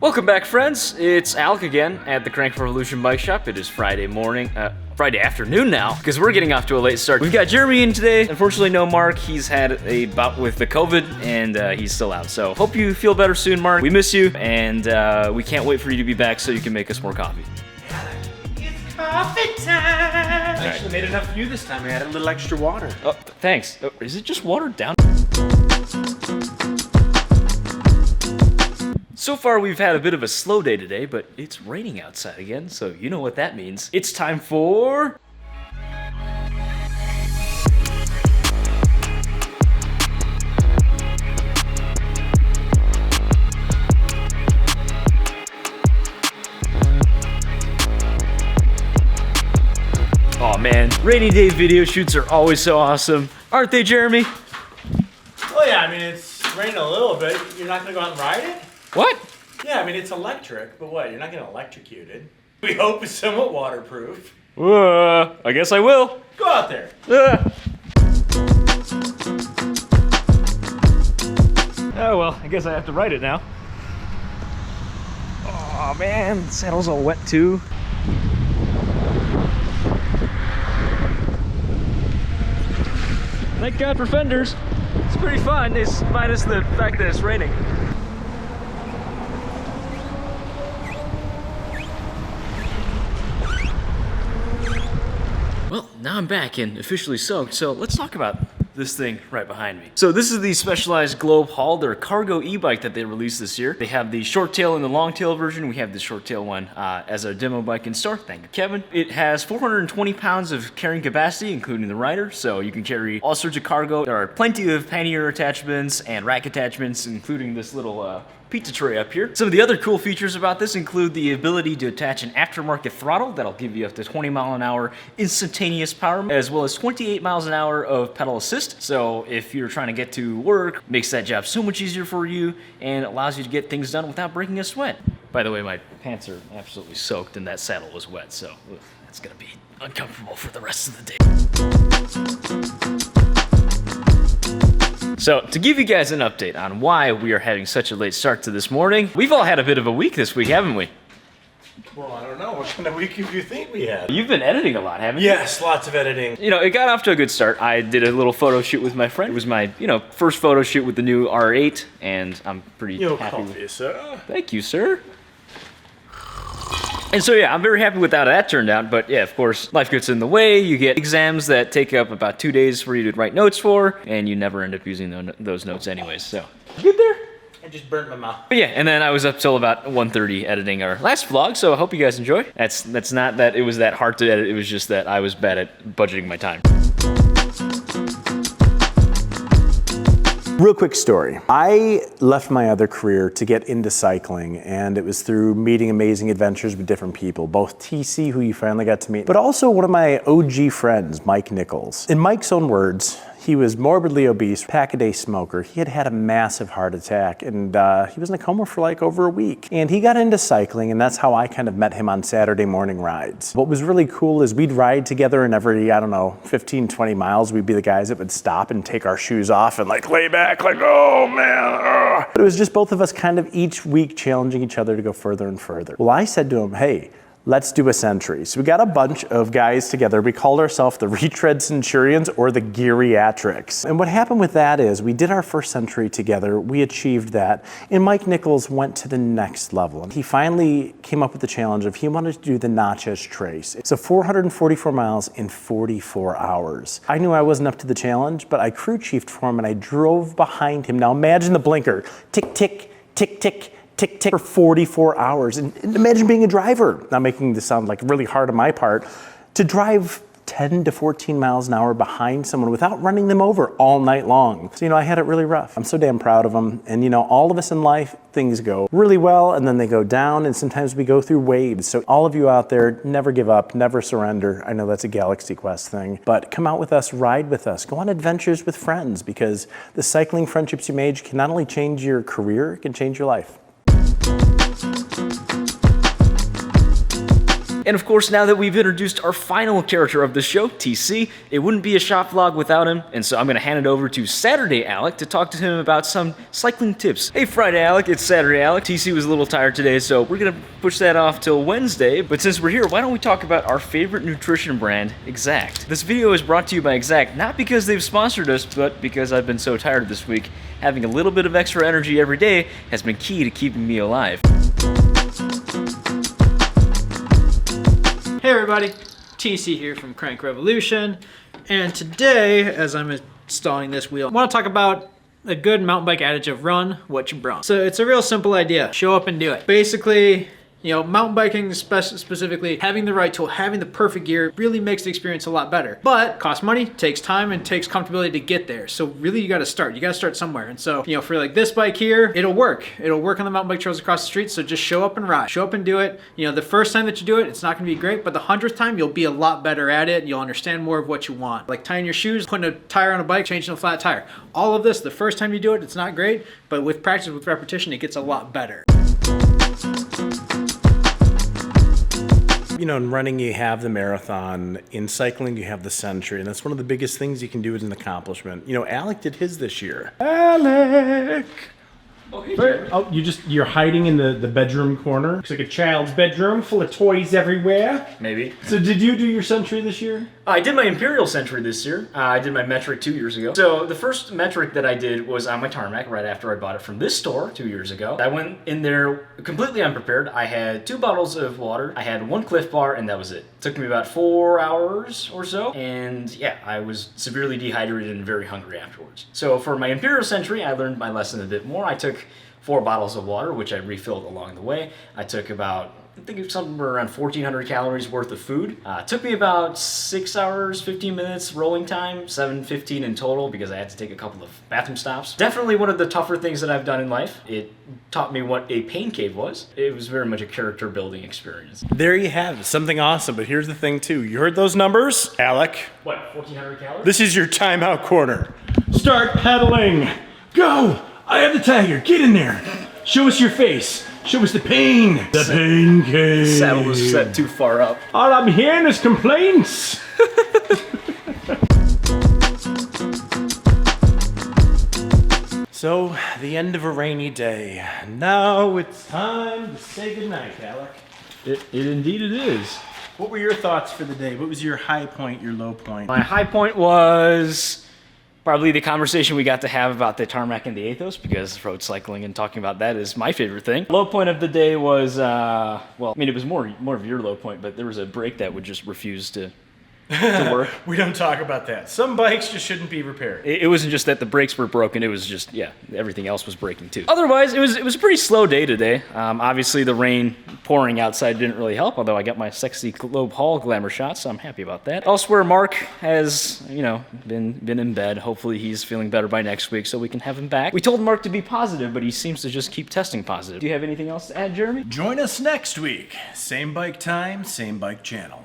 Welcome back, friends. It's Alec again at the Crank Revolution Bike Shop. It is Friday afternoon now, because we're getting off to a late start. We've got Jeremy in today. Unfortunately, no Mark. He's had a bout with the COVID, and he's still out. So hope you feel better soon, Mark. We miss you, and we can't wait for you to be back so you can make us more coffee. It's coffee time! I actually made enough for you this time. I added a little extra water. Oh, thanks. Oh, is it just watered down? So far, we've had a bit of a slow day today, but it's raining outside again, so you know what that means. It's time for... Oh man, rainy day video shoots are always so awesome. Aren't they, Jeremy? Oh yeah, I mean, it's raining a little bit. You're not gonna go out and ride it? What? Yeah, I mean, it's electric, but what? You're not gonna electrocute it. We hope it's somewhat waterproof. I guess I will. Go out there. Oh well, I guess I have to ride it now. Oh man, the saddle's all wet too. Thank God for fenders. It's pretty fun, it's minus the fact that it's raining. Well, now I'm back and officially soaked, so let's talk about this thing right behind me. So this is the Specialized Globe Haul, their cargo e-bike that they released this year. They have the short tail and the long tail version. We have the short tail one as our demo bike in store. Thank you, Kevin. It has 420 pounds of carrying capacity, including the rider, so you can carry all sorts of cargo. There are plenty of pannier attachments and rack attachments, including this little pizza tray up here. Some of the other cool features about this include the ability to attach an aftermarket throttle that'll give you up to 20 mile an hour instantaneous power, as well as 28 miles an hour of pedal assist. So if you're trying to get to work, makes that job so much easier for you and allows you to get things done without breaking a sweat. By the way, my pants are absolutely soaked and that saddle was wet, so that's gonna be uncomfortable for the rest of the day. So, to give you guys an update on why we are having such a late start to this morning, we've all had a bit of a week this week, haven't we? Well, I don't know. What kind of week do you think we had? You've been editing a lot, haven't you? Yes, lots of editing. You know, it got off to a good start. I did a little photo shoot with my friend. It was my, first photo shoot with the new R8, and I'm pretty happy with it. Sir. Thank you, sir. And so yeah, I'm very happy with how that turned out, but yeah, of course, life gets in the way. You get exams that take up about 2 days for you to write notes for, and you never end up using those notes anyways, so. Get there? I just burnt my mouth. But yeah, and then I was up till about 1:30 editing our last vlog, so I hope you guys enjoy. That's not that it was that hard to edit, it was just that I was bad at budgeting my time. Real quick story. I left my other career to get into cycling, and it was through meeting amazing adventures with different people, both TC, who you finally got to meet, but also one of my OG friends, Mike Nichols. In Mike's own words, he was morbidly obese, pack-a-day smoker. He had had a massive heart attack, and he was in a coma for like over a week. And he got into cycling, and that's how I kind of met him on Saturday morning rides. What was really cool is we'd ride together, and every, 15, 20 miles, we'd be the guys that would stop and take our shoes off and like lay back, like, oh man. But it was just both of us kind of each week challenging each other to go further and further. Well, I said to him, hey, let's do a century. So we got a bunch of guys together. We called ourselves the Retread Centurions or the Geriatrics. And what happened with that is we did our first century together. We achieved that. And Mike Nichols went to the next level. And he finally came up with the challenge of he wanted to do the Natchez Trace. It's 444 miles in 44 hours. I knew I wasn't up to the challenge, but I crew chiefed for him and I drove behind him. Now imagine the blinker. Tick, tick, tick, tick. Tick, tick for 44 hours. And imagine being a driver, not making this sound like really hard on my part, to drive 10 to 14 miles an hour behind someone without running them over all night long. So, I had it really rough. I'm so damn proud of them. And, all of us in life, things go really well and then they go down and sometimes we go through waves. So all of you out there, never give up, never surrender. I know that's a Galaxy Quest thing, but come out with us, ride with us, go on adventures with friends because the cycling friendships you made can not only change your career, it can change your life. And of course, now that we've introduced our final character of the show, TC, it wouldn't be a shop vlog without him, and so I'm gonna hand it over to Saturday Alec to talk to him about some cycling tips. Hey Friday Alec, it's Saturday Alec. TC was a little tired today, so we're gonna push that off till Wednesday, but since we're here, why don't we talk about our favorite nutrition brand, XACT. This video is brought to you by XACT, not because they've sponsored us, but because I've been so tired this week. Having a little bit of extra energy every day has been key to keeping me alive. Hey everybody, TC here from Crank Revolution, and today, as I'm installing this wheel, I want to talk about a good mountain bike adage of run what you brung. So it's a real simple idea, show up and do it. Basically, you know, mountain biking specifically, having the right tool, having the perfect gear really makes the experience a lot better. But costs money, takes time, and takes comfortability to get there. So really you gotta start. You gotta start somewhere. And so, you know, for like this bike here, it'll work. It'll work on the mountain bike trails across the street, so just show up and ride. Show up and do it. You know, the first time that you do it, it's not gonna be great, but the 100th time, you'll be a lot better at it. You'll understand more of what you want. Like tying your shoes, putting a tire on a bike, changing a flat tire. All of this, the first time you do it, it's not great, but with practice, with repetition, it gets a lot better. You know, in running, you have the marathon. In cycling, you have the century. And that's one of the biggest things you can do as an accomplishment. You know, Alec did his this year. Alec! Oh, hey, Jeremy. Oh, you're hiding in the bedroom corner? Looks like a child's bedroom full of toys everywhere. Maybe. So did you do your century this year? I did my Imperial Century this year. I did my metric 2 years ago. So the first metric that I did was on my tarmac right after I bought it from this store 2 years ago. I went in there completely unprepared. I had 2 bottles of water, I had 1 Cliff Bar, and that was it. It took me about 4 hours or so, and yeah, I was severely dehydrated and very hungry afterwards. So for my Imperial Century, I learned my lesson a bit more. I took 4 bottles of water, which I refilled along the way. I took about, I think it's somewhere around 1,400 calories worth of food. It took me about 6 hours, 15 minutes rolling time, 7:15 in total because I had to take a couple of bathroom stops. Definitely one of the tougher things that I've done in life. It taught me what a pain cave was. It was very much a character building experience. There you have it, something awesome. But here's the thing, too. You heard those numbers? Alec, What, 1,400 calories? this is your timeout corner. Start pedaling! Go! I have the tiger. Get in there. Show us your face. Show us the pain. The pain cave. Saddle was set too far up. All I'm hearing is complaints. So, the end of a rainy day. Now it's time to say goodnight, Alec. It indeed it is. What were your thoughts for the day? What was your high point, your low point? My high point was probably the conversation we got to have about the tarmac and the Athos, because road cycling and talking about that is my favorite thing. Low point of the day was, well, I mean, it was more of your low point, but there was a brake that would just refuse to work. We don't talk about that. Some bikes just shouldn't be repaired. It wasn't just that the brakes were broken, it was just, yeah, everything else was breaking too. Otherwise, it was a pretty slow day today. Obviously, the rain pouring outside didn't really help, although I got my sexy Globe Hall glamour shot, so I'm happy about that. Elsewhere, Mark has, you know, been in bed. Hopefully he's feeling better by next week so we can have him back. We told Mark to be positive, but he seems to just keep testing positive. Do you have anything else to add, Jeremy? Join us next week. Same bike time, same bike channel.